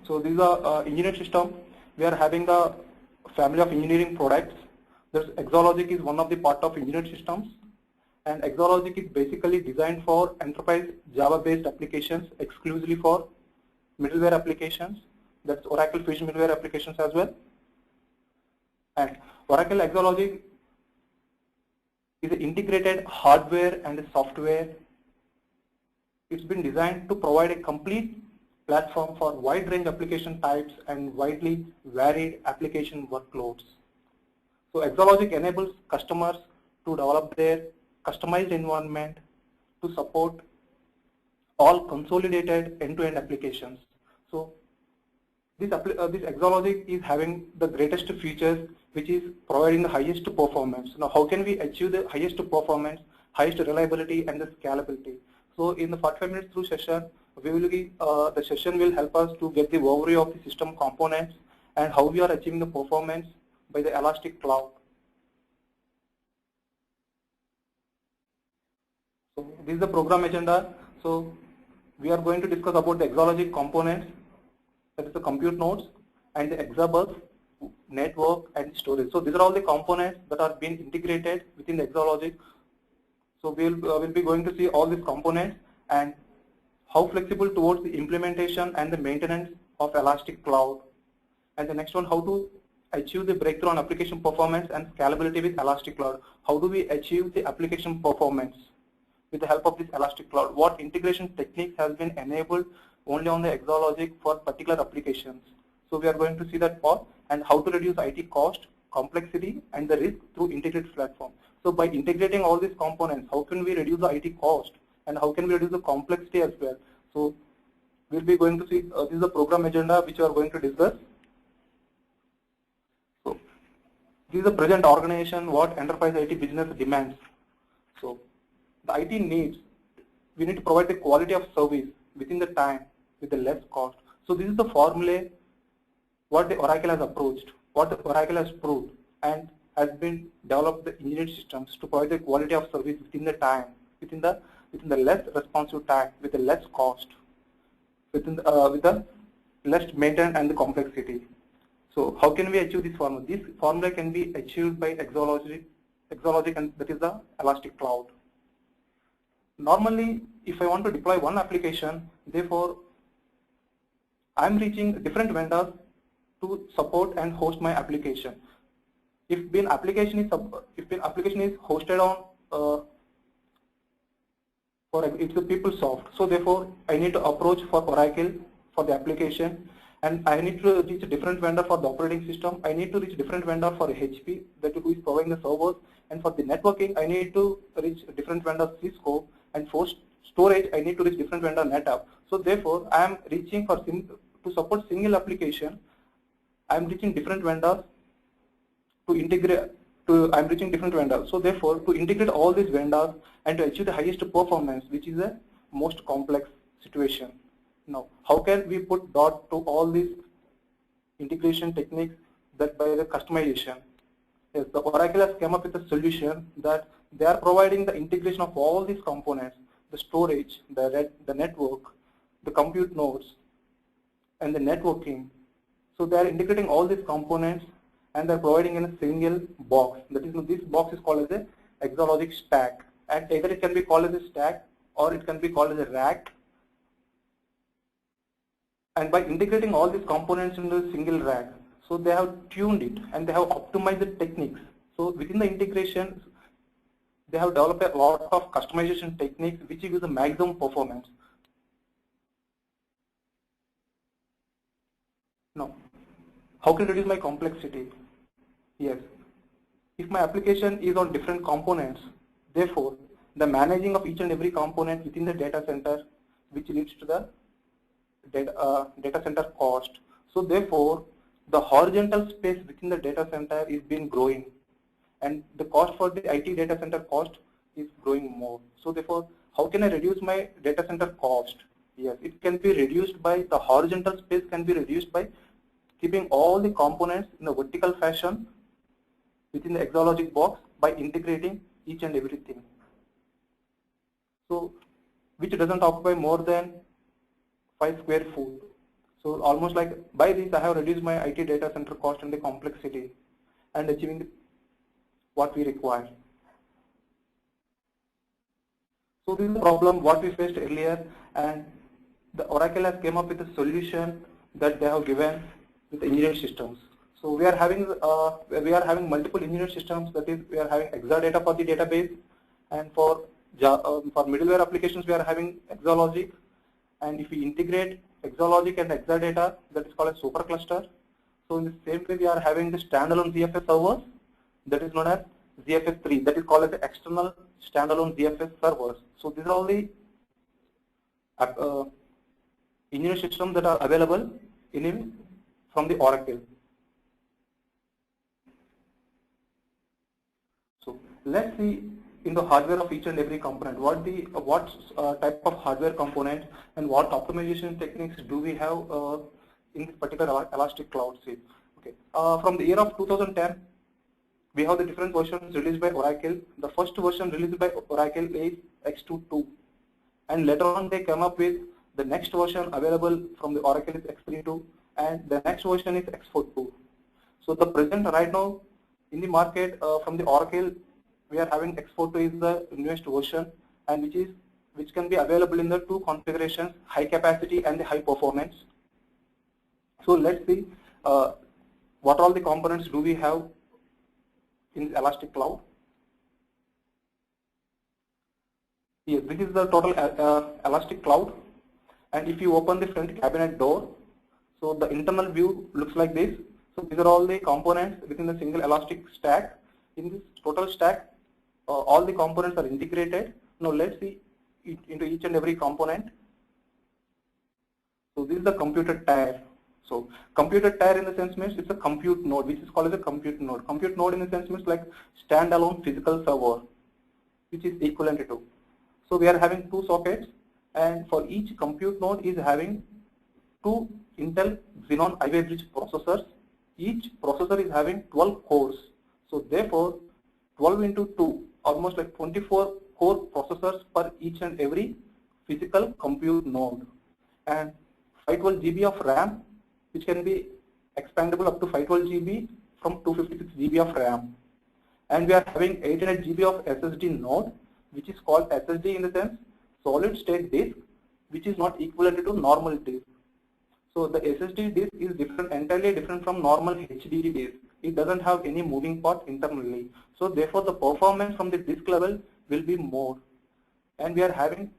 So this is a engineering system. We are having the family of engineering products. There's Exalogic is one of the part of engineering systems, and Exalogic is basically designed for enterprise Java-based applications, exclusively for middleware applications. That's Oracle Fusion middleware applications as well. And Oracle Exalogic is an integrated hardware and software. It's been designed to provide a complete platform for wide range application types and widely varied application workloads. So Exalogic enables customers to develop their customized environment to support all consolidated end-to-end applications. So this Exalogic is having the greatest features, which is providing the highest performance. Now, how can we achieve the highest performance, highest reliability, and the scalability? So in the 45 minutes through session, we will be, the session will help us to get the overview of the system components and how we are achieving the performance by the Elastic Cloud. So this is the program agenda. So we are going to discuss about the Exalogic components, that is the compute nodes, and the Exabus, network, and storage. So these are all the components that are being integrated within the Exalogic. So we'll be going to see all these components and how flexible towards the implementation and the maintenance of Elastic Cloud. And the next one, how to achieve the breakthrough on application performance and scalability with Elastic Cloud. How do we achieve the application performance with the help of this Elastic Cloud? What integration techniques has been enabled only on the Exalogic for particular applications? So we are going to see that part, and how to reduce IT cost, complexity, and the risk through integrated platform. So by integrating all these components, how can we reduce the IT cost and how can we reduce the complexity as well? So we'll be going to see, this is the program agenda which we are going to discuss. So this is the present organization, what enterprise IT business demands. So the IT needs, we need to provide the quality of service within the time with the less cost. So this is the formula what the Oracle has approached, what the Oracle has proved, and has been developed the engineering systems to provide the quality of service within the time, within the less responsive time, with the less cost, with the less maintenance and the complexity. So how can we achieve this formula? This formula can be achieved by Exalogic, and that is the Elastic Cloud. Normally, if I want to deploy one application, therefore I'm reaching different vendors to support and host my application. If an application is hosted on it's a PeopleSoft, so therefore I need to approach for Oracle for the application, and I need to reach a different vendor for the operating system. I need to reach a different vendor for HP, that who is providing the servers, and for the networking I need to reach a different vendor Cisco, and for storage I need to reach different vendor NetApp. So therefore I am reaching for to support single application. I am reaching different vendors to integrate. I'm reaching different vendors. So therefore, to integrate all these vendors and to achieve the highest performance, which is the most complex situation. Now, how can we put dot to all these integration techniques that by the customization? Yes, the Oracle has come up with a solution that they are providing the integration of all these components, the storage, the network, the compute nodes, and the networking. So they are integrating all these components and they're providing in a single box. That is, this box is called as a Exalogic stack, and either it can be called as a stack or it can be called as a rack. And by integrating all these components into a single rack, so they have tuned it and they have optimized the techniques. So within the integration, they have developed a lot of customization techniques which gives the maximum performance. Now, how can I reduce my complexity? Yes, if my application is on different components, therefore the managing of each and every component within the data center, which leads to the data center cost. So therefore, the horizontal space within the data center is been growing, and the cost for the IT data center cost is growing more. So therefore, how can I reduce my data center cost? Yes, it can be reduced by the horizontal space can be reduced by keeping all the components in a vertical fashion within the Exalogic box by integrating each and everything. So, which doesn't occupy more than 5 square feet. So almost like by this I have reduced my IT data center cost and the complexity and achieving what we require. So this is the problem what we faced earlier, and the Oracle has came up with a solution that they have given with engineered systems. So we are having multiple engineered systems. That is, we are having Exadata for the database, and for middleware applications we are having Exalogic. And if we integrate Exalogic and Exadata, that is called a supercluster. So in the same way, we are having the standalone ZFS servers, that is known as ZFS3, that is called as the external standalone ZFS servers. So these are all the engineered systems that are available from the Oracle. So let's see in the hardware of each and every component, what type of hardware component and what optimization techniques do we have in this particular Elastic Cloud suite. Okay, from the year of 2010, we have the different versions released by Oracle. The first version released by Oracle is X22, and later on they came up with the next version available from the Oracle is X32, and the next version is X42. So the present right now in the market from the Oracle, we are having X42 is the newest version, and which can be available in the two configurations, high capacity and the high performance. So let's see what all the components do we have in Elastic Cloud. Yes, this is the total Elastic Cloud, and if you open the front cabinet door, so the internal view looks like this. So these are all the components within the single Elastic stack. In this total stack, all the components are integrated. Now let's see into each and every component. So this is the computer tier. So computer tier in the sense means it's a compute node, which is called as a compute node. Compute node in the sense means like standalone physical server, which is equivalent to. So we are having two sockets, and for each compute node is having two Intel Xenon Ivy Bridge processors. Each processor is having 12 cores. So therefore 12 into 2, almost like 24 core processors per each and every physical compute node, and 512 GB of RAM, which can be expandable up to 512 GB from 256 GB of RAM. And we are having 800 GB of SSD node, which is called SSD in the sense solid state disk, which is not equivalent to normal disk. So the SSD disk is entirely different from normal HDD disk. It doesn't have any moving part internally. So therefore the performance from the disk level will be more. And we are having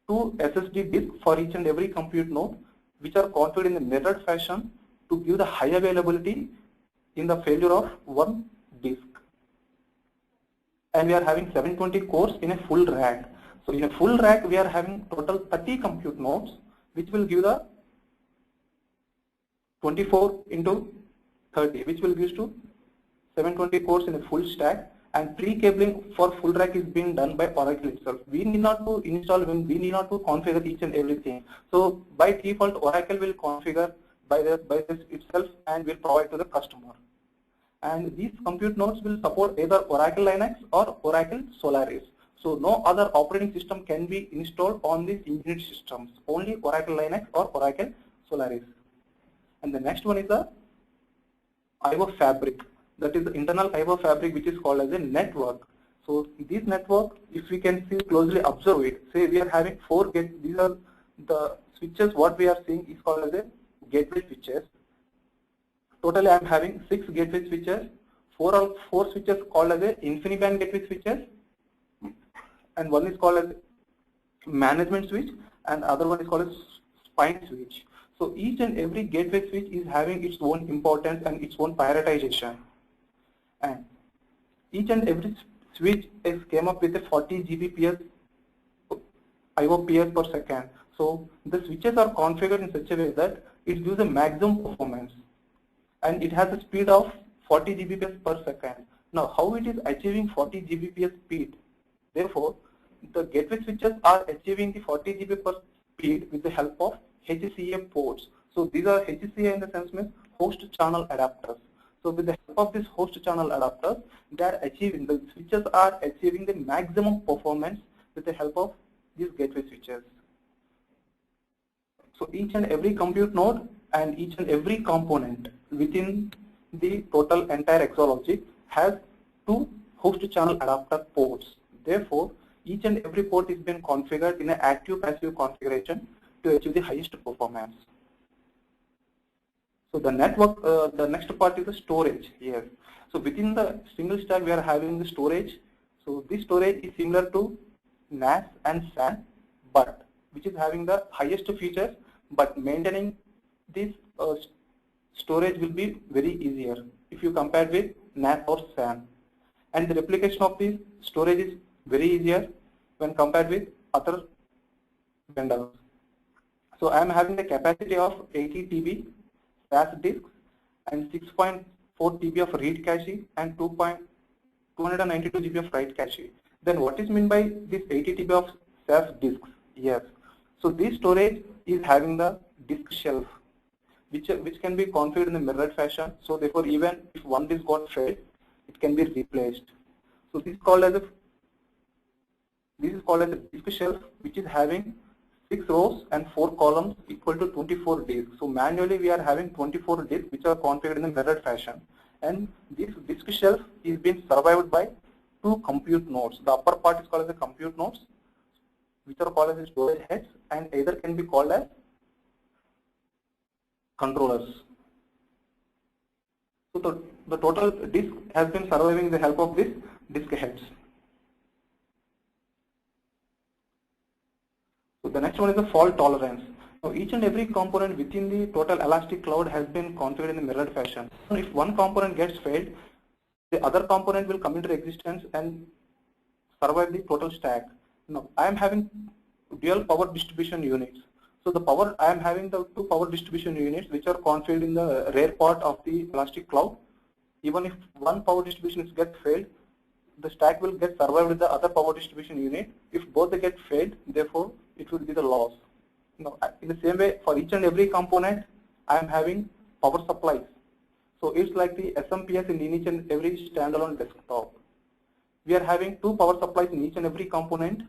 two SSD disks for each and every compute node, which are configured in a mirrored fashion to give the high availability in the failure of one disk. And we are having 720 cores in a full rack. So in a full rack, we are having total 30 compute nodes, which will give the 24 into 30, which will give to 720 cores in a full stack. And pre-cabling for full rack is being done by Oracle itself. We need not to install, we need not to configure each and everything. So by default, Oracle will configure by this itself and will provide to the customer. And these compute nodes will support either Oracle Linux or Oracle Solaris. So no other operating system can be installed on these engineered systems, only Oracle Linux or Oracle Solaris. And the next one is the IO Fabric. That is the internal IO Fabric, which is called as a network. So this network, if we can see closely observe it, say we are having 4 gates. These are the switches. What we are seeing is called as a gateway switches. Totally I am having 6 gateway switches. 4 switches called as a InfiniBand gateway switches, and one is called as management switch, and other one is called as spine switch. So each and every gateway switch is having its own importance and its own prioritization. And each and every switch is came up with a 40 Gbps IOPS per second. So the switches are configured in such a way that it gives a maximum performance, and it has a speed of 40 Gbps per second. Now how it is achieving 40 Gbps speed? Therefore, the gateway switches are achieving the 40 Gbps per speed with the help of HCA ports. So these are HCA in the sense means host channel adapters. So with the help of this host channel adapters, the switches are achieving the maximum performance with the help of these gateway switches. So each and every compute node and each and every component within the total entire Exalogic has two host channel adapter ports. Therefore, each and every port is being configured in an active-passive configuration to achieve the highest performance. So the network, the next part is the storage here. So within the single stack, we are having the storage. So this storage is similar to NAS and SAN, but which is having the highest features, but maintaining this storage will be very easier if you compare with NAS or SAN. And the replication of this storage is very easier when compared with other vendors. So I am having a capacity of 80 TB SAS disks and 6.4 TB of read cache and 292 GB of write cache. Then what is meant by this 80 TB of SAS disks? Yes. So this storage is having the disk shelf, which can be configured in a mirrored fashion. So therefore, even if one disk got failed, it can be replaced. So this is called as a disk shelf, which is having 6 rows and 4 columns equal to 24 disks. So manually we are having 24 disks which are configured in a mirrored fashion. And this disk shelf is being survived by 2 compute nodes. The upper part is called as the compute nodes, which are called as the storage heads, and either can be called as controllers. So the total disk has been surviving with the help of this disk heads. So the next one is the fault tolerance. Now each and every component within the total Elastic Cloud has been configured in a mirrored fashion. So if one component gets failed, the other component will come into existence and survive the total stack. Now I am having dual power distribution units. So the power, I am having the 2 power distribution units which are configured in the rear part of the Elastic Cloud. Even if one power distribution is get failed, the stack will get survived with the other power distribution unit. If both they get failed, therefore it will be the loss. Now, in the same way, for each and every component, I am having power supplies. So it's like the SMPS in each and every standalone desktop. We are having 2 power supplies in each and every component.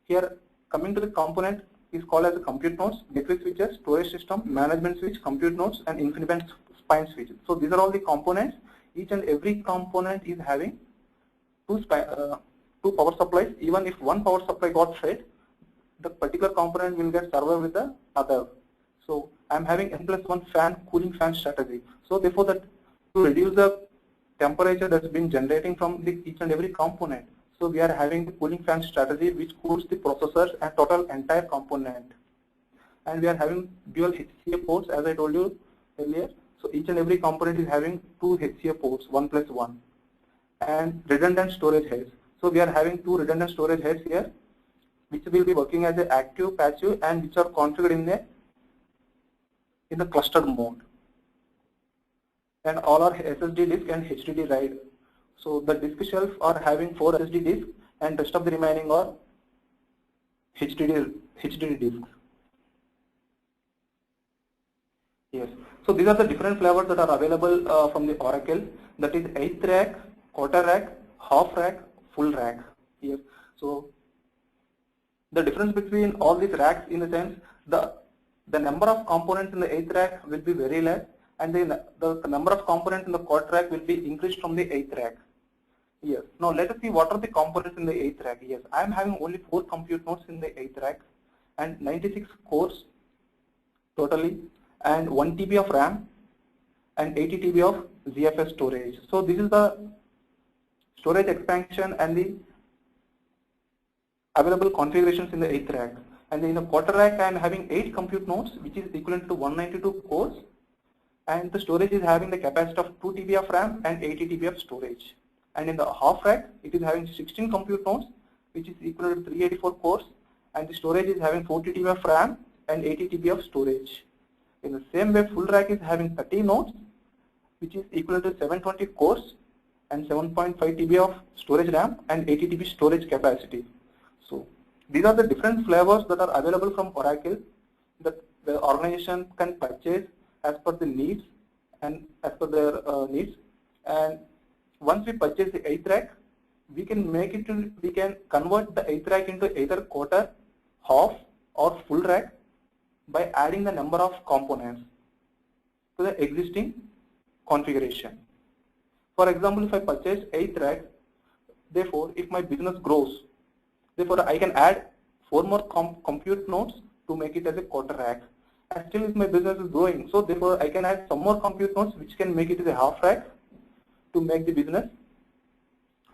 Here, coming to the component is called as the compute nodes, gateway switches, storage system, management switch, compute nodes, and InfiniBand spine switches. So these are all the components. Each and every component is having 2 power supplies. Even if one power supply got failed, the particular component will get survived with the other. So I am having N+1 fan cooling fan strategy. So therefore, that to reduce the temperature that's been generating from the each and every component, so we are having the cooling fan strategy which cools the processors and total entire component. And we are having dual HCA ports, as I told you earlier. So each and every component is having 2 HCA ports, 1+1, and redundant storage heads. So we are having 2 redundant storage heads here, which will be working as an active, passive, and which are configured in the clustered mode. And all are SSD disk and HDD RAID. So the disk shelf are having 4 SSD disks, and rest of the remaining are HDD disks. Yes. So these are the different flavors that are available from the Oracle. That is 8th rack, quarter rack, half rack, full rack. Yes. So the difference between all these racks, in the sense, the number of components in the 8th rack will be very less, and the number of components in the quarter rack will be increased from the 8th rack. Yes. Now let us see what are the components in the 8th rack. Yes, I am having only 4 compute nodes in the 8th rack and 96 cores totally, and 1 TB of RAM and 80 TB of ZFS storage. So this is the storage expansion and the available configurations in the 8th rack. And in the quarter rack, I am having 8 compute nodes, which is equivalent to 192 cores, and the storage is having the capacity of 2 TB of RAM and 80 TB of storage. And in the half rack, it is having 16 compute nodes, which is equal to 384 cores, and the storage is having 40 TB of RAM and 80 TB of storage. In the same way, full rack is having 30 nodes, which is equal to 720 cores and 7.5 TB of storage RAM and 80 TB storage capacity. So these are the different flavors that are available from Oracle that the organization can purchase as per the needs and as per their needs. And once we purchase the 8th rack, we can convert the 8th rack into either quarter, half, or full rack by adding the number of components to the existing configuration. For example, if I purchase 8 racks, therefore if my business grows, therefore I can add 4 more compute nodes to make it as a quarter rack. And still if my business is growing, so therefore I can add some more compute nodes which can make it as a half rack to make the business,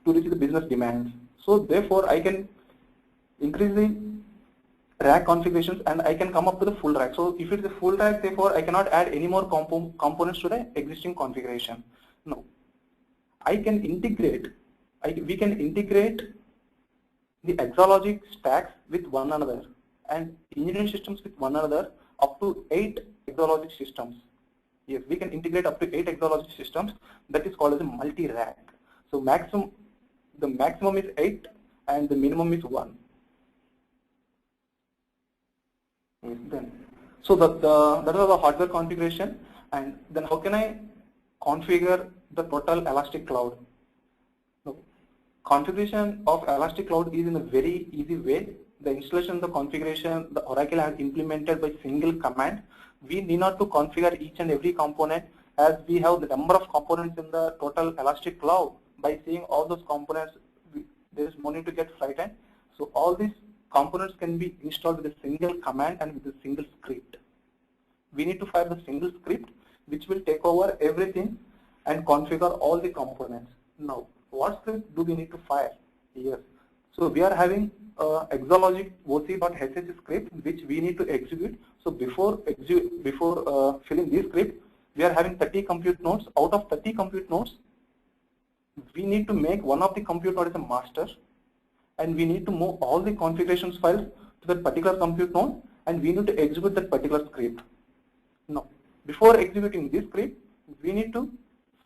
to reach the business demands. So therefore I can increase the rack configurations and I can come up to the full rack. So if it is a full rack, therefore I cannot add any more components to the existing configuration. No, I can integrate, we can integrate the exalogic stacks with one another and engineering systems with one another up to 8 exalogic systems. Yes, we can integrate up to 8 exalogic systems. That is called as a multi-rack. So the maximum is 8 and the minimum is 1. Yes, then, so that was the hardware configuration. And then how can I configure the total Elastic Cloud? No. Configuration of Elastic Cloud is in a very easy way. The installation, the configuration, the Oracle has implemented by single command. We need not to configure each and every component, as we have the number of components in the total Elastic Cloud. By seeing all those components, there is no need to get frightened. So all these components can be installed with a single command and with a single script. We need to fire the single script which will take over everything and configure all the components. Now, what script do we need to fire? Yes. So we are having exalogic OC.sh script which we need to execute. So before filling this script, we are having 30 compute nodes. Out of 30 compute nodes, we need to make one of the compute node as a master, and we need to move all the configurations files to that particular compute node, and we need to execute that particular script. Now, before executing this script, we need to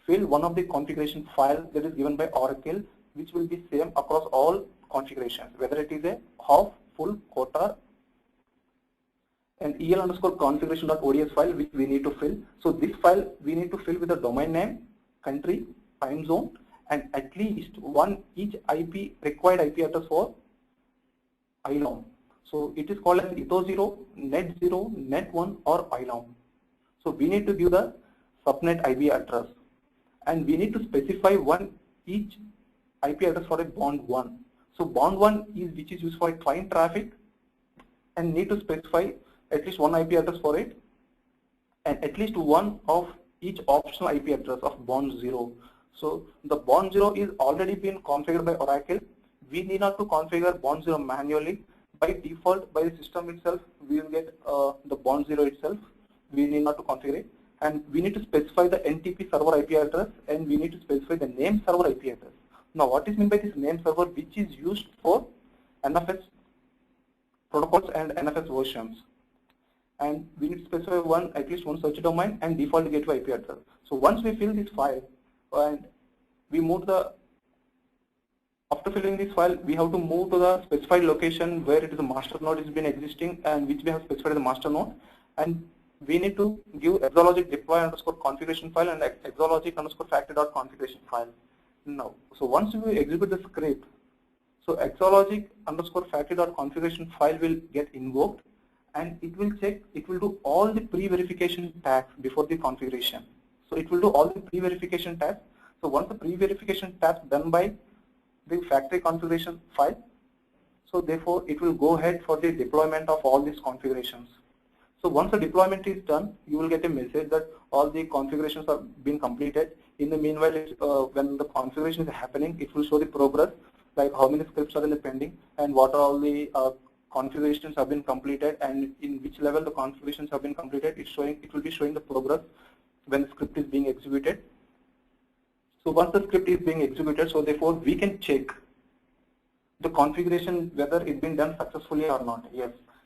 fill one of the configuration files that is given by Oracle, which will be same across all configurations, whether it is a half, full, quarter, and el_configuration.ods file which we need to fill. So this file we need to fill with the domain name, country, time zone, and at least each required IP address for ILOM. So it is called as Eth0, Net0, Net1 or ILOM. So we need to give the subnet IP address, and we need to specify each IP address for a bond 1. So bond 1 is which is used for client traffic, and need to specify at least one IP address for it, and at least one of each optional IP address of bond 0. So the bond 0 is already been configured by Oracle. We need not to configure bond 0 manually. By default, by the system itself, we will get the bond 0 itself. We need not to configure it. And we need to specify the NTP server IP address, and we need to specify the name server IP address. Now, what is meant by this name server, which is used for NFS protocols and NFS versions? And we need to specify at least one search domain and default gateway IP address. So once we fill this file, and we move after filling this file, we have to move to the specified location where it is a master node is been existing and which we have specified the master node, and we need to give exalogic deploy_configuration file and exalogic_factory.configuration file. Now, so once we execute the script, so exalogic_factory.configuration file will get invoked, and it will do all the pre-verification tasks before the configuration. So it will do all the pre-verification tasks. So once the pre-verification task done by the factory configuration file, so therefore it will go ahead for the deployment of all these configurations. So once the deployment is done, you will get a message that all the configurations are being completed. In the meanwhile, when the configuration is happening, it will show the progress, like how many scripts are in the pending and what are all the configurations have been completed and in which level the configurations have been completed. It will be showing the progress when the script is being executed. So once the script is being executed, so therefore we can check the configuration whether it's been done successfully or not. Yes,